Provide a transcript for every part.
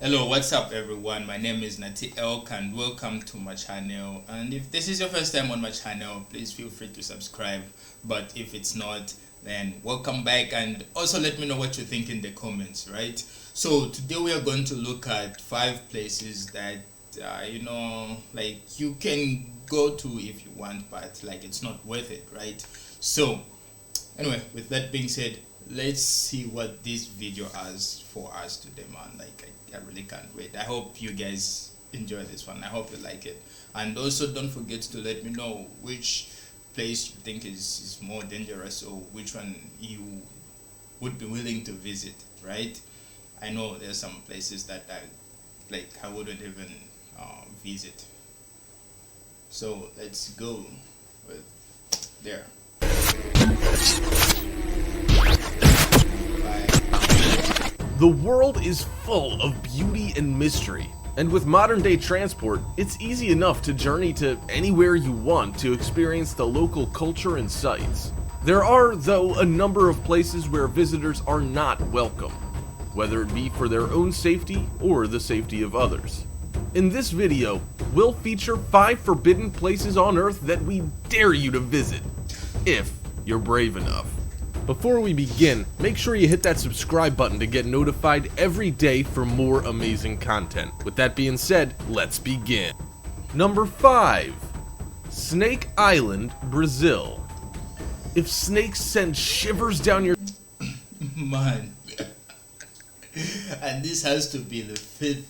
Hello, what's up everyone? My name is Nati Elk and welcome to my channel. And if this is your first time on my channel, please feel free to subscribe. But if it's not, then welcome back and also let me know what you think in the comments, right? So today we are going to look at 5 places that like you can go to if you want, but like it's not worth it, right? So anyway, with that being said, let's see what this video has for us today, man. Like I really can't wait. I hope you guys enjoy this one. I hope you like it, and also don't forget to let me know which place you think is more dangerous or which one you would be willing to visit, right? I know there's some places that I wouldn't even visit. So let's go with there. The world is full of beauty and mystery, and with modern-day transport, it's easy enough to journey to anywhere you want to experience the local culture and sights. There are, though, a number of places where visitors are not welcome, whether it be for their own safety or the safety of others. In this video, we'll feature 5 forbidden places on Earth that we dare you to visit, if you're brave enough. Before we begin, make sure you hit that subscribe button to get notified every day for more amazing content. With that being said, let's begin. Number 5. Snake Island, Brazil. If snakes send shivers down your Man. And this has to be the 5th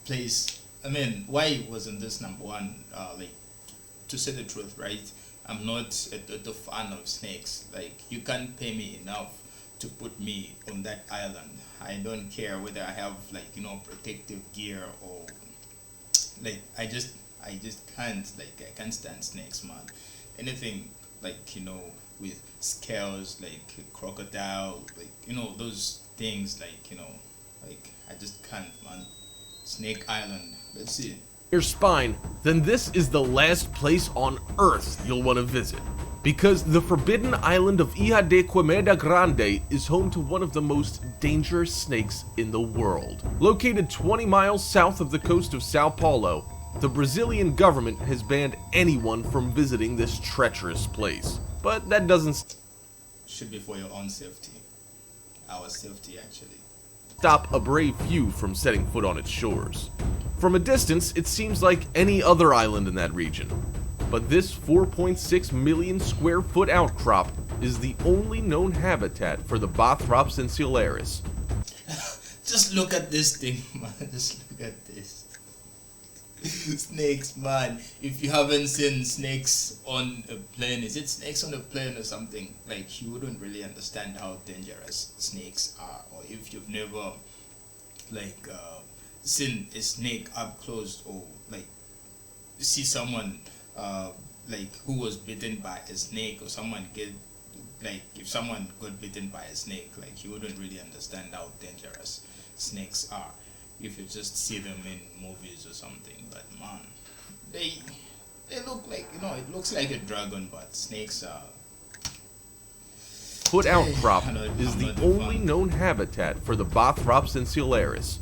place. I mean, why wasn't this number 1? Like, to say the truth, right? I'm not a fan of snakes. Like, you can't pay me enough to put me on that island. I don't care whether I have protective gear or like I just can't I can't stand snakes, man. Anything with scales, like crocodile, those things, like I just can't, man. Snake Island. Let's see. Your spine, then this is the last place on Earth you'll want to visit. Because the forbidden island of Ilha de Queimada Grande is home to one of the most dangerous snakes in the world. Located 20 miles south of the coast of Sao Paulo, the Brazilian government has banned anyone from visiting this treacherous place. But that doesn't should be for your own safety. Our safety, actually. Stop a brave few from setting foot on its shores. From a distance, it seems like any other island in that region. But this 4.6 million square foot outcrop is the only known habitat for the Bothrops insularis. Just look at this thing, man. Just look at this. Snakes, man. If you haven't seen snakes on a plane, is it snakes on a plane or something? Like, you wouldn't really understand how dangerous snakes are. Or if you've never, seen a snake up close, or see someone who was bitten by a snake, or someone if someone got bitten by a snake, you wouldn't really understand how dangerous snakes are if you just see them in movies or something. But man, they look like, it looks like a dragon, but snakes are. Foot outcrop is the only known habitat for the Bothrops insularis,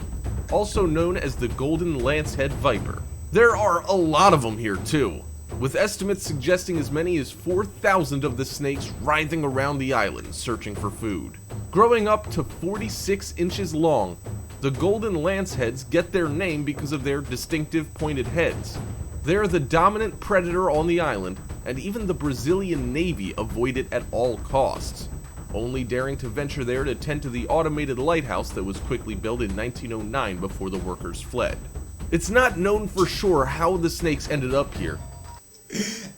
also known as the golden lancehead viper. There are a lot of them here too, with estimates suggesting as many as 4,000 of the snakes writhing around the island searching for food. Growing up to 46 inches long, the golden lanceheads get their name because of their distinctive pointed heads. They are the dominant predator on the island, and even the Brazilian Navy avoid it at all costs, only daring to venture there to tend to the automated lighthouse that was quickly built in 1909 before the workers fled. It's not known for sure how the snakes ended up here.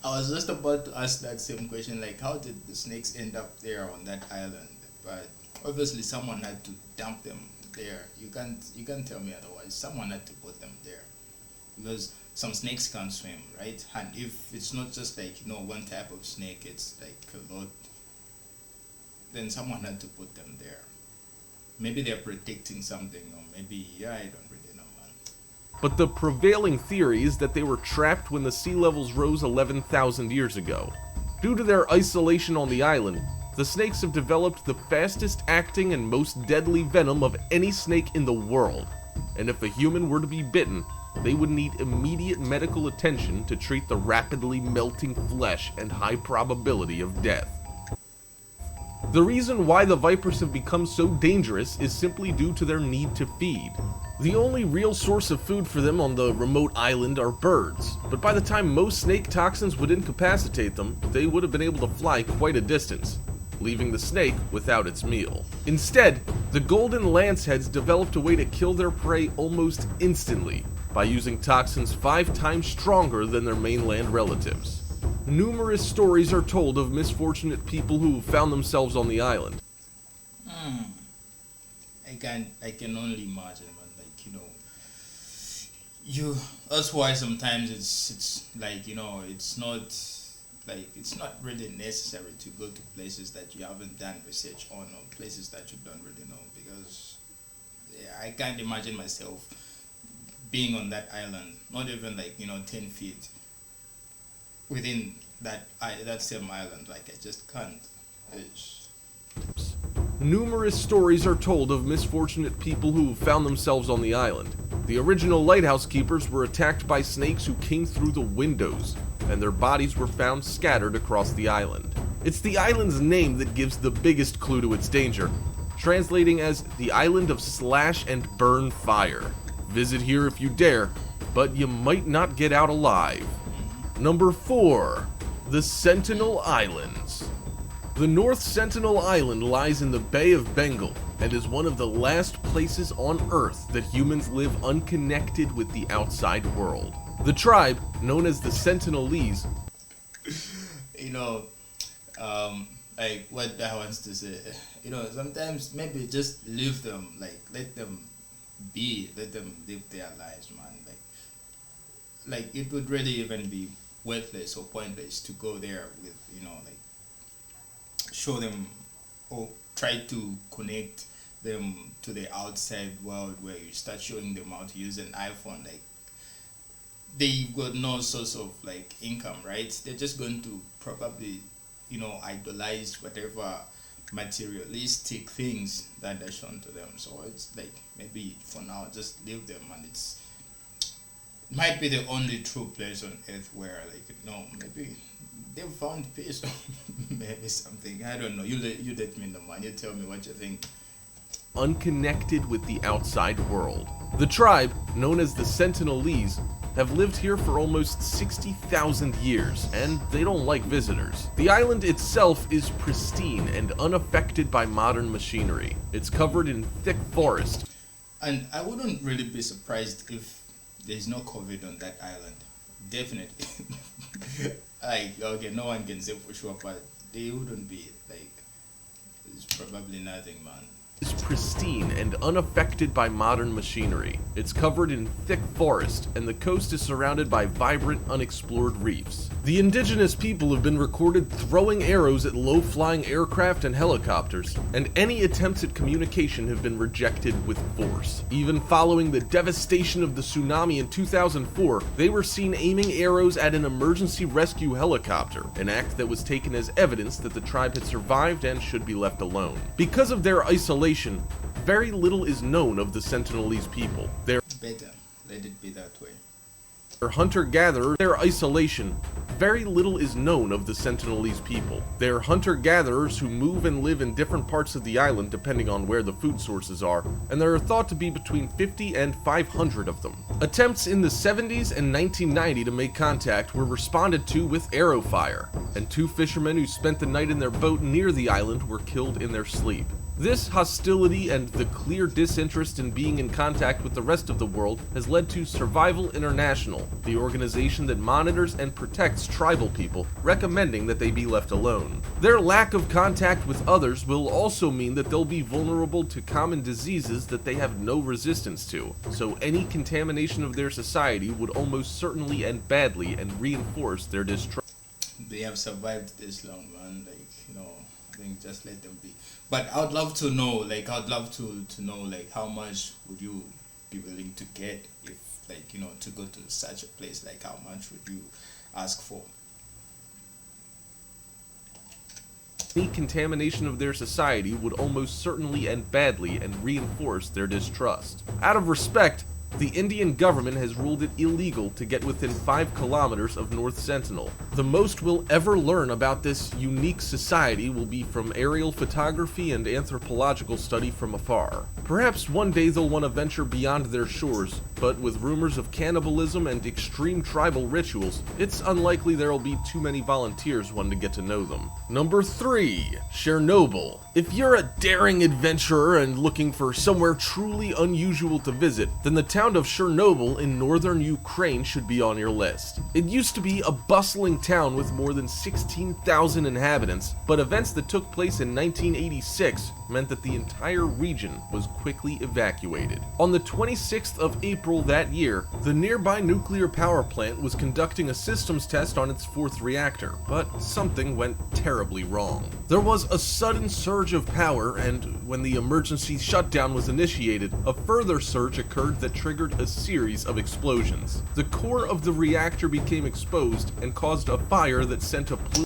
I was just about to ask that same question, like how did the snakes end up there on that island? But obviously someone had to dump them there. You can't tell me otherwise. Someone had to put them there, because some snakes can't swim, right? And if it's not just one type of snake, it's like a lot, then someone had to put them there. Maybe they're protecting something, or maybe, I don't really know, man. But the prevailing theory is that they were trapped when the sea levels rose 11,000 years ago. Due to their isolation on the island, the snakes have developed the fastest acting and most deadly venom of any snake in the world, and if a human were to be bitten, they would need immediate medical attention to treat the rapidly melting flesh and high probability of death. The reason why the vipers have become so dangerous is simply due to their need to feed. The only real source of food for them on the remote island are birds, but by the time most snake toxins would incapacitate them, they would have been able to fly quite a distance, leaving the snake without its meal. Instead, the golden lanceheads developed a way to kill their prey almost instantly by using toxins 5 times stronger than their mainland relatives. Numerous stories are told of misfortunate people who found themselves on the island. I can only imagine, man. Like, that's why sometimes it's like, it's not really necessary to go to places that you haven't done research on, or places that you don't really know, because I can't imagine myself being on that island, not even 10 feet within that same island. Like, I just can't. Numerous stories are told of misfortunate people who found themselves on the island. The original lighthouse keepers were attacked by snakes who came through the windows, and their bodies were found scattered across the island. It's the island's name that gives the biggest clue to its danger, translating as the Island of Slash and Burn Fire. Visit here if you dare, but you might not get out alive. Number 4. The Sentinel Islands. The North Sentinel Island lies in the Bay of Bengal and is one of the last places on Earth that humans live unconnected with the outside world. The tribe, known as the Sentinelese, like what I wants to say, sometimes maybe just leave them, let them be, let them live their lives, man. Like it would really even be worthless or pointless to go there with, show them or try to connect them to the outside world, where you start showing them how to use an iPhone. Like, they got no source of income, right? They're just going to probably idolize whatever materialistic things that are shown to them. So it's maybe for now just leave them, and it might be the only true place on earth where maybe they've found peace or maybe something. I don't know. You let me know, man. You tell me what you think. Unconnected with the outside world. The tribe, known as the Sentinelese, have lived here for almost 60,000 years, and they don't like visitors. The island itself is pristine and unaffected by modern machinery. It's covered in thick forest. And I wouldn't really be surprised if there's no COVID on that island. Definitely. Okay, no one can say for sure, but they wouldn't be. There's probably nothing, man. Is pristine and unaffected by modern machinery. It's covered in thick forest, and the coast is surrounded by vibrant, unexplored reefs. The indigenous people have been recorded throwing arrows at low-flying aircraft and helicopters, and any attempts at communication have been rejected with force. Even following the devastation of the tsunami in 2004, they were seen aiming arrows at an emergency rescue helicopter, an act that was taken as evidence that the tribe had survived and should be left alone. Because of their isolation, very little is known of the Sentinelese people. Their let it be that way. Hunter-gatherers, their isolation, very little is known of the Sentinelese people. They're hunter-gatherers who move and live in different parts of the island depending on where the food sources are, and there are thought to be between 50 and 500 of them. Attempts in the 70s and 1990 to make contact were responded to with arrow fire, and 2 fishermen who spent the night in their boat near the island were killed in their sleep. This hostility and the clear disinterest in being in contact with the rest of the world has led to Survival International, the organization that monitors and protects tribal people, recommending that they be left alone. Their lack of contact with others will also mean that they'll be vulnerable to common diseases that they have no resistance to, so any contamination of their society would almost certainly end badly and reinforce their distrust. They have survived this long, man. I think just let them be. But I would love to know, how much would you be willing to get if, to go to such a place? How much would you ask for? Any contamination of their society would almost certainly end badly and reinforce their distrust. Out of respect, The Indian government has ruled it illegal to get within 5 kilometers of North Sentinel. The most we'll ever learn about this unique society will be from aerial photography and anthropological study from afar. Perhaps one day they'll want to venture beyond their shores, but with rumors of cannibalism and extreme tribal rituals, it's unlikely there'll be too many volunteers wanting to get to know them. Number 3. Chernobyl. If you're a daring adventurer and looking for somewhere truly unusual to visit, then the town of Chernobyl in northern Ukraine should be on your list. It used to be a bustling town with more than 16,000 inhabitants, but events that took place in 1986 meant that the entire region was quickly evacuated. On the 26th of April that year, the nearby nuclear power plant was conducting a systems test on its 4th reactor, but something went terribly wrong. There was a sudden surge of power, and when the emergency shutdown was initiated, a further surge occurred that triggered a series of explosions. The core of the reactor became exposed and caused a fire that sent a plume.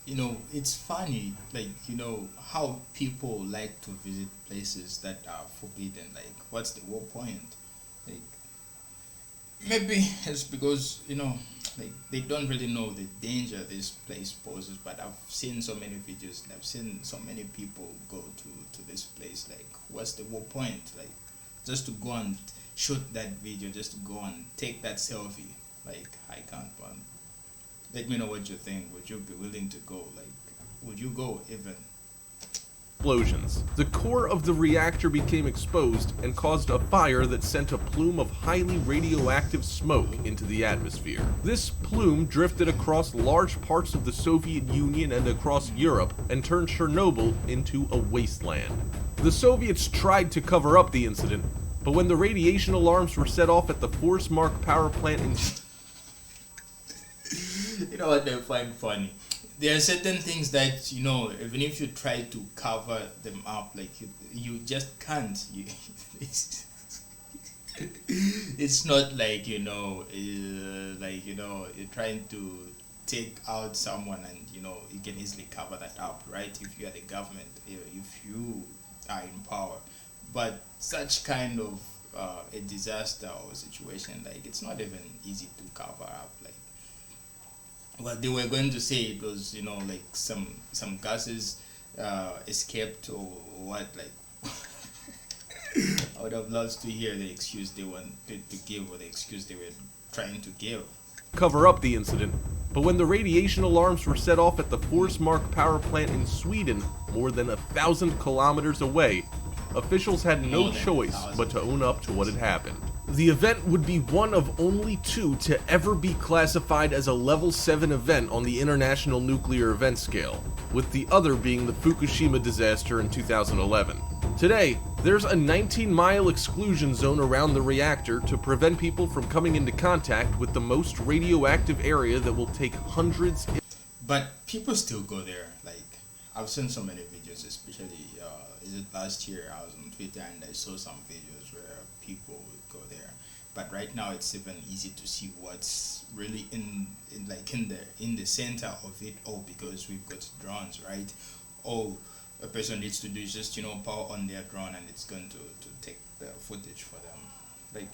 You know, it's funny, like, you know, how people like to visit places that are forbidden. Like, what's the whole point? Like, maybe it's because, you know, like, they don't really know the danger this place poses. But I've seen so many videos and I've seen so many people go to this place. Like, what's the whole point? Like, just to go and shoot that video, just to go and take that selfie. Like, I can't. But let me know what you think. Would you be willing to go? Like, would you go even? Explosions. The core of the reactor became exposed and caused a fire that sent a plume of highly radioactive smoke into the atmosphere. This plume drifted across large parts of the Soviet Union and across Europe and turned Chernobyl into a wasteland. The Soviets tried to cover up the incident, but when the radiation alarms were set off at the Forsmark power plant in You know what I find funny? There are certain things that, you know, even if you try to cover them up, like, you just can't. It's not like, you know, you're trying to take out someone and, you know, you can easily cover that up, right? If you are the government, if you are in power. But such kind of a disaster or situation, like, it's not even easy to cover up. Like, well, they were going to say it was, you know, like some gases escaped or what, like. I would have loved to hear the excuse they wanted to give, or the excuse they were trying to give. Cover up the incident, but when the radiation alarms were set off at the Forsmark power plant in Sweden, more than 1,000 kilometers away, officials had no choice but to own up to what had happened. The event would be one of only 2 to ever be classified as a Level 7 event on the International Nuclear Event Scale, with the other being the Fukushima disaster in 2011. Today, there's a 19-mile exclusion zone around the reactor to prevent people from coming into contact with the most radioactive area that will take hundreds. But people still go there. Like, I've seen so many videos, especially is it last year I was on Twitter and I saw some videos where people would go there. But right now it's even easy to see what's really in the center of it all, because we've got drones, right? All a person needs to do is just, you know, power on their drone and it's going to take the footage for them. Like,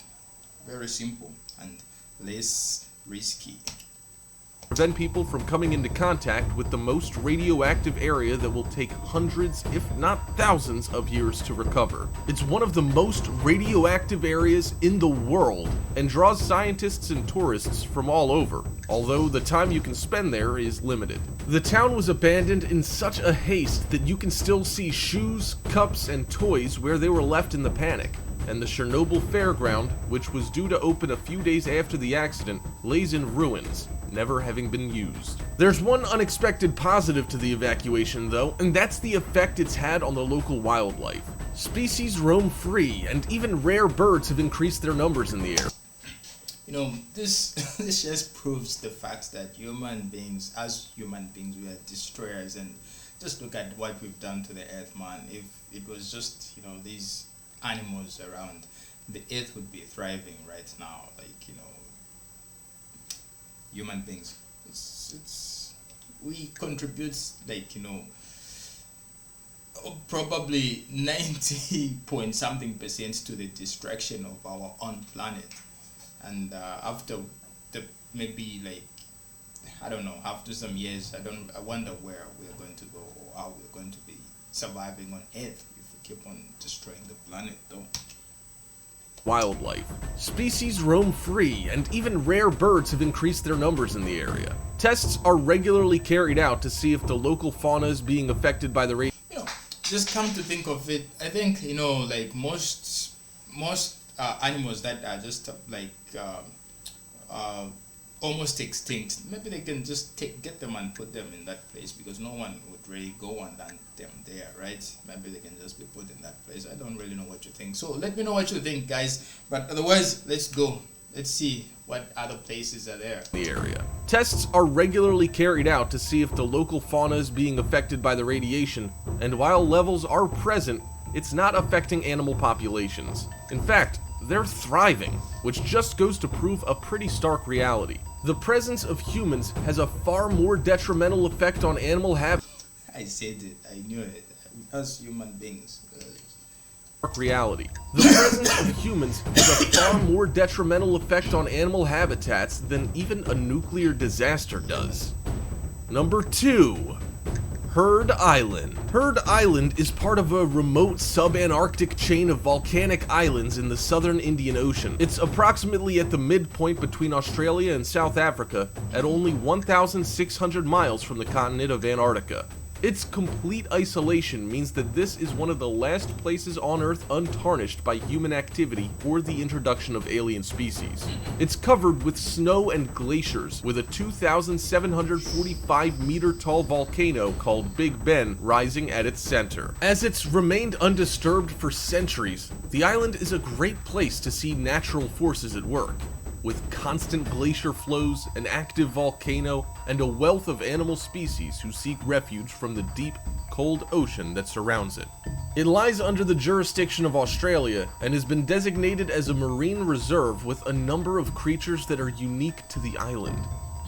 very simple and less risky. Prevent people from coming into contact with the most radioactive area that will take hundreds, if not thousands, of years to recover. It's one of the most radioactive areas in the world and draws scientists and tourists from all over, although the time you can spend there is limited. The town was abandoned in such a haste that you can still see shoes, cups, and toys where they were left in the panic. And the Chernobyl fairground, which was due to open a few days after the accident, lays in ruins, never having been used. There's one unexpected positive to the evacuation though, and that's the effect it's had on the local wildlife. Species roam free, and even rare birds have increased their numbers in the air. You know, this this just proves the fact that human beings, we are destroyers. And just look at what we've done to the earth, man. If it was just, you know, these animals around, the earth would be thriving right now. Like, you know, human beings, we contribute, like, you know, probably 90 point something percent to the destruction of our own planet. And after the maybe like, I don't know, after some years, I wonder where we're going to go, or how we're going to be surviving on Earth if we keep on destroying the planet though. Wildlife. Species roam free, and even rare birds have increased their numbers in the area. Tests are regularly carried out to see if the local fauna is being affected by the You know, just come to think of it, I think, you know, like most animals that are just almost extinct, maybe they can just get them and put them in that place, because no one would really go and land them there, right? Maybe they can just be put in that place. I don't really know what you think, so let me know what you think, guys. But otherwise, let's go, let's see what other places are there. The area. Tests are regularly carried out to see if the local fauna is being affected by the radiation, and while levels are present, it's not affecting animal populations. In fact, they're thriving, which just goes to prove a pretty stark reality. The presence of humans has a far more detrimental effect on animal habitats. I said it, I knew it. Us human beings. Reality. The presence of humans has a far more detrimental effect on animal habitats than even a nuclear disaster does. Number 2. Heard Island. Heard Island is part of a remote subantarctic chain of volcanic islands in the southern Indian Ocean. It's approximately at the midpoint between Australia and South Africa, at only 1,600 miles from the continent of Antarctica. Its complete isolation means that this is one of the last places on Earth untarnished by human activity or the introduction of alien species. It's covered with snow and glaciers, with a 2,745-meter tall volcano called Big Ben rising at its center. As it's remained undisturbed for centuries, the island is a great place to see natural forces at work. With constant glacier flows, an active volcano, and a wealth of animal species who seek refuge from the deep, cold ocean that surrounds it. It lies under the jurisdiction of Australia and has been designated as a marine reserve with a number of creatures that are unique to the island,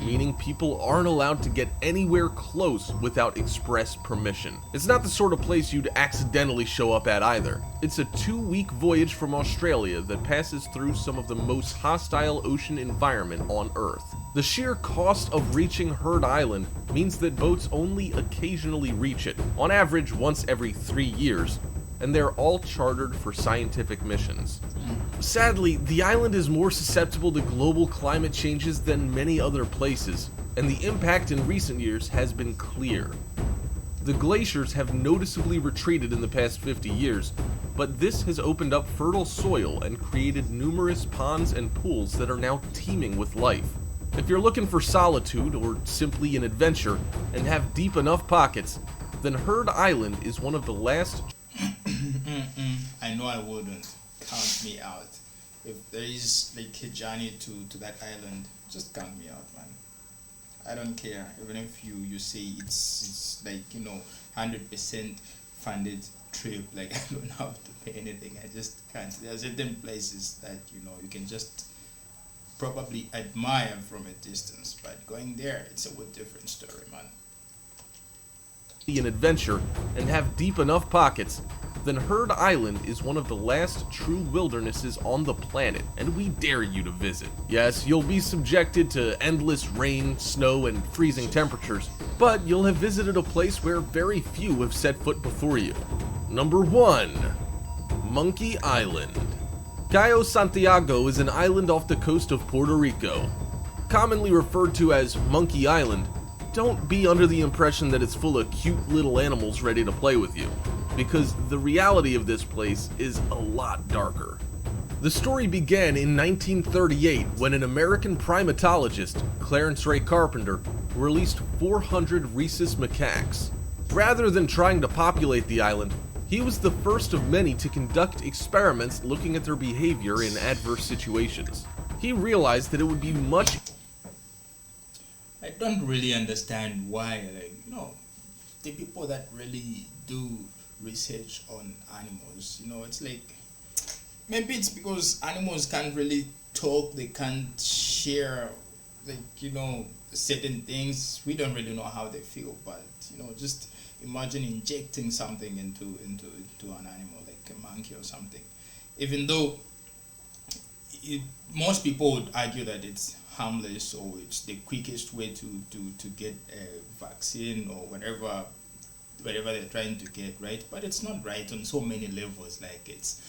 meaning people aren't allowed to get anywhere close without express permission. It's not the sort of place you'd accidentally show up at either. It's a 2-week voyage from Australia that passes through some of the most hostile ocean environment on Earth. The sheer cost of reaching Heard Island means that boats only occasionally reach it, on average once every 3 years, and they're all chartered for scientific missions. Sadly, the island is more susceptible to global climate changes than many other places, and the impact in recent years has been clear. The glaciers have noticeably retreated in the past 50 years, but this has opened up fertile soil and created numerous ponds and pools that are now teeming with life. If you're looking for solitude or simply an adventure and have deep enough pockets, then Heard Island is one of the last. I know I wouldn't. Count me out. If there is like a journey to that island, just count me out, man. I don't care. Even if you say it's like, you know, 100% funded trip, like I don't have to pay anything. I just can't. There are certain places that, you know, you can just probably admire from a distance, but going there, it's a whole different story, man. An adventure and have deep enough pockets, then Heard Island is one of the last true wildernesses on the planet, and we dare you to visit. Yes, you'll be subjected to endless rain, snow, and freezing temperatures, but you'll have visited a place where very few have set foot before you. Number 1. Monkey Island. Cayo Santiago is an island off the coast of Puerto Rico. Commonly referred to as Monkey Island, don't be under the impression that it's full of cute little animals ready to play with you, because the reality of this place is a lot darker. The story began in 1938 when an American primatologist, Clarence Ray Carpenter, released 400 rhesus macaques. Rather than trying to populate the island, he was the first of many to conduct experiments looking at their behavior in adverse situations. He realized that it would be much. I don't really understand why, like, you know, the people that really do research on animals, you know, it's like, maybe it's because animals can't really talk, they can't share, like, you know, certain things. We don't really know how they feel, but, you know, just imagine injecting something into an animal like a monkey or something. Even though most people would argue that it's harmless or it's the quickest way to get a vaccine or whatever they're trying to get, right? But it's not right on so many levels. Like, it's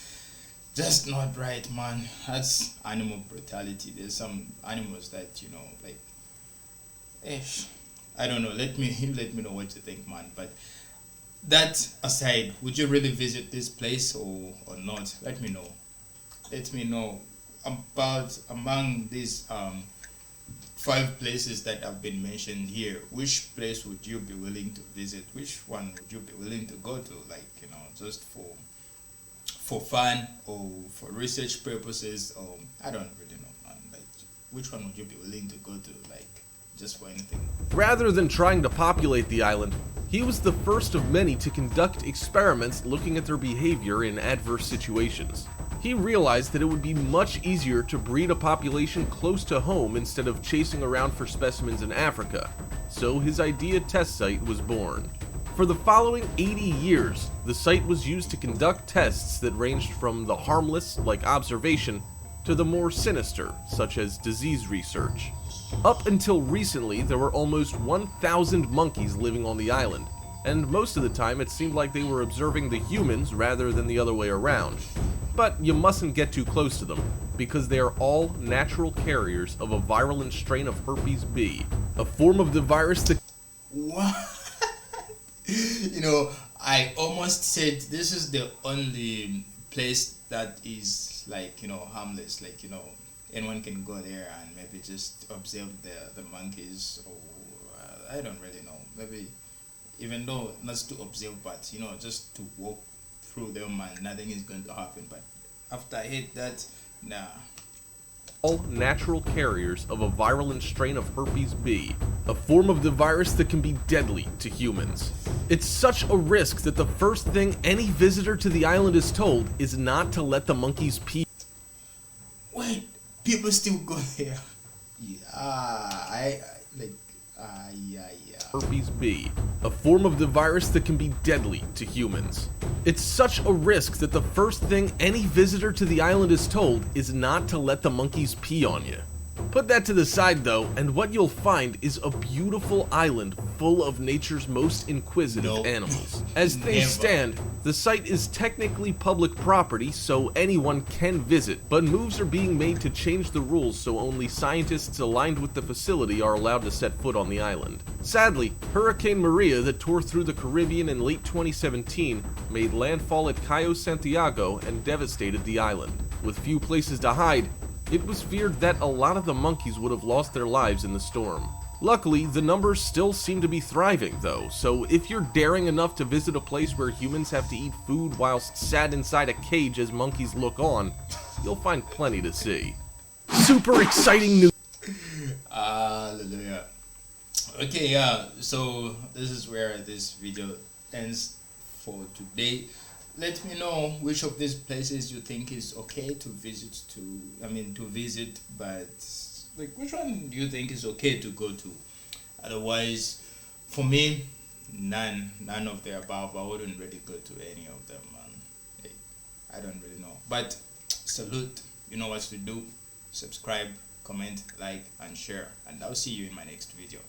just not right, man. That's animal brutality. There's some animals that, like, I don't know. Let me know what you think, man. But that aside, would you really visit this place or not? Let me know. Let me know about, among these 5 places that have been mentioned here, which place would you be willing to visit? Which one would you be willing to go to? Like, just for fun or for research purposes, or I don't really know, man. Like, which one would you be willing to go to? Like, just for anything. Rather than trying to populate the island, he was the first of many to conduct experiments looking at their behavior in adverse situations. He realized that it would be much easier to breed a population close to home instead of chasing around for specimens in Africa, so his idea test site was born. For the following 80 years, the site was used to conduct tests that ranged from the harmless, like observation, to the more sinister, such as disease research. Up until recently, there were almost 1,000 monkeys living on the island, and most of the time it seemed like they were observing the humans rather than the other way around. But you mustn't get too close to them, because they are all natural carriers of a virulent strain of herpes B, a form of the virus that... What? I almost said this is the only place that is, like, harmless. Like, anyone can go there and maybe just observe the monkeys, or I don't really know. Maybe, even though not to observe, but just to walk through them and nothing is going to happen. But after I hit that, nah. All natural carriers of a virulent strain of herpes B, a form of the virus that can be deadly to humans. It's such a risk that the first thing any visitor to the island is told is not to let the monkeys pee. Wait, people still go there? Yeah, Herpes B, a form of the virus that can be deadly to humans. It's such a risk that the first thing any visitor to the island is told is not to let the monkeys pee on you. Put that to the side though, and what you'll find is a beautiful island full of nature's most inquisitive animals. As things stand, the site is technically public property, so anyone can visit, but moves are being made to change the rules so only scientists aligned with the facility are allowed to set foot on the island. Sadly, Hurricane Maria that tore through the Caribbean in late 2017 made landfall at Cayo Santiago and devastated the island. With few places to hide, it was feared that a lot of the monkeys would have lost their lives in the storm. Luckily, the numbers still seem to be thriving though, so if you're daring enough to visit a place where humans have to eat food whilst sat inside a cage as monkeys look on, you'll find plenty to see. Super exciting news! Hallelujah. Okay, yeah, so this is where this video ends for today. Let me know which of these places you think is okay to visit but like, which one do you think is okay to go to? Otherwise, for me, none of the above. I wouldn't really go to any of them, man. Hey, I don't really know. But salute, you know what to do. Subscribe, comment, like, and share, and I'll see you in my next video.